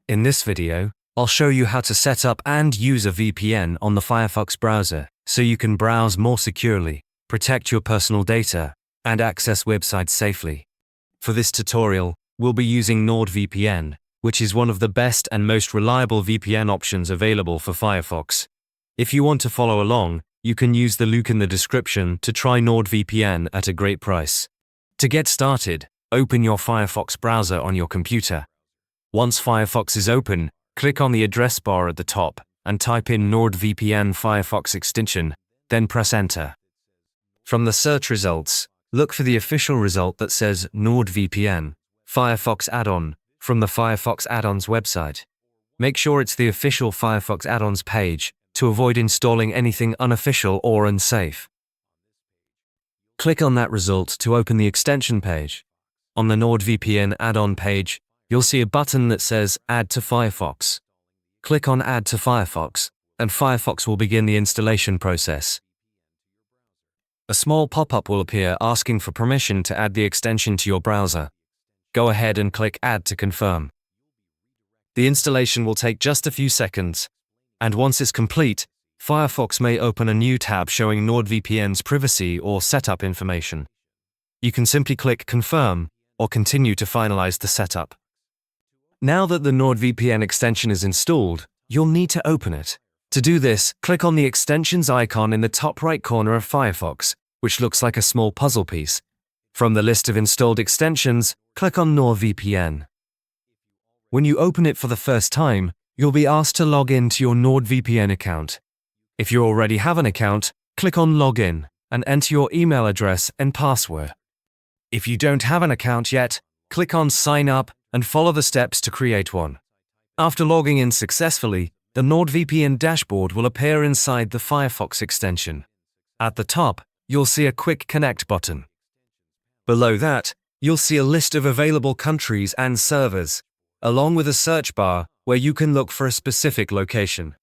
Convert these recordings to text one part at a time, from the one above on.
In this video, I'll show you how to set up and use a VPN on the Firefox browser so you can browse more securely, protect your personal data, and access websites safely. For this tutorial, we'll be using NordVPN, which is one of the best and most reliable VPN options available for Firefox. If you want to follow along, you can use the link in the description to try NordVPN at a great price. To get started, open your Firefox browser on your computer. Once Firefox is open, click on the address bar at the top and type in NordVPN Firefox extension, then press enter. From the search results, look for the official result that says NordVPN Firefox add-on from the Firefox add-ons website. Make sure it's the official Firefox add-ons page to avoid installing anything unofficial or unsafe. Click on that result to open the extension page. On the NordVPN add-on page, you'll see a button that says Add to Firefox. Click on Add to Firefox, and Firefox will begin the installation process. A small pop-up will appear asking for permission to add the extension to your browser. Go ahead and click Add to confirm. The installation will take just a few seconds, and once it's complete, Firefox may open a new tab showing NordVPN's privacy or setup information. You can simply click Confirm or continue to finalize the setup. Now that the NordVPN extension is installed, you'll need to open it. To do this, click on the extensions icon in the top right corner of Firefox, which looks like a small puzzle piece. From the list of installed extensions, click on NordVPN. When you open it for the first time, you'll be asked to log in to your NordVPN account. If you already have an account, click on Login and enter your email address and password. If you don't have an account yet, click on Sign Up and follow the steps to create one. After logging in successfully, the NordVPN dashboard will appear inside the Firefox extension. At the top, you'll see a Quick Connect button. Below that, you'll see a list of available countries and servers, along with a search bar where you can look for a specific location.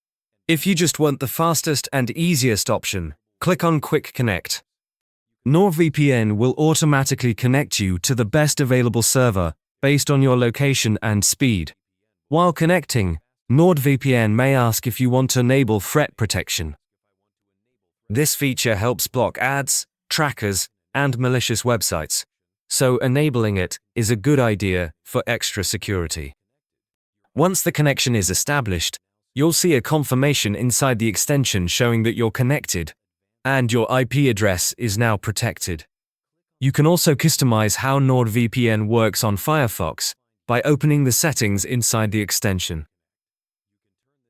If you just want the fastest and easiest option, click on Quick Connect. NordVPN will automatically connect you to the best available server based on your location and speed. While connecting, NordVPN may ask if you want to enable threat protection. This feature helps block ads, trackers, and malicious websites, so enabling it is a good idea for extra security. Once the connection is established, you'll see a confirmation inside the extension showing that you're connected, and your IP address is now protected. You can also customize how NordVPN works on Firefox by opening the settings inside the extension.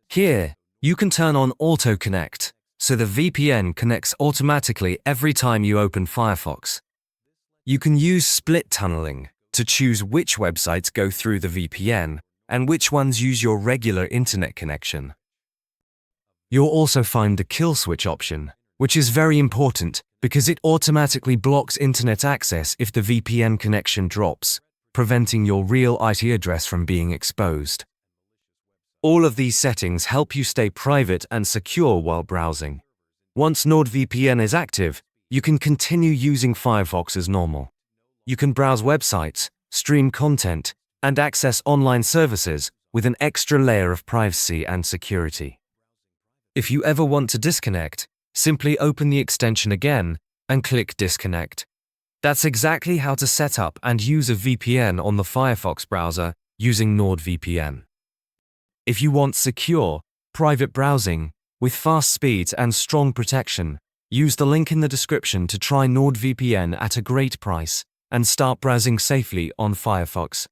Here, you can turn on Auto Connect, so the VPN connects automatically every time you open Firefox. You can use split tunneling to choose which websites go through the VPN and which ones use your regular internet connection. You'll also find the kill switch option, which is very important because it automatically blocks internet access if the VPN connection drops, preventing your real IP address from being exposed. All of these settings help you stay private and secure while browsing. Once NordVPN is active, you can continue using Firefox as normal. You can browse websites, stream content, and access online services with an extra layer of privacy and security. If you ever want to disconnect, simply open the extension again and click Disconnect. That's exactly how to set up and use a VPN on the Firefox browser using NordVPN. If you want secure, private browsing with fast speeds and strong protection, use the link in the description to try NordVPN at a great price and start browsing safely on Firefox.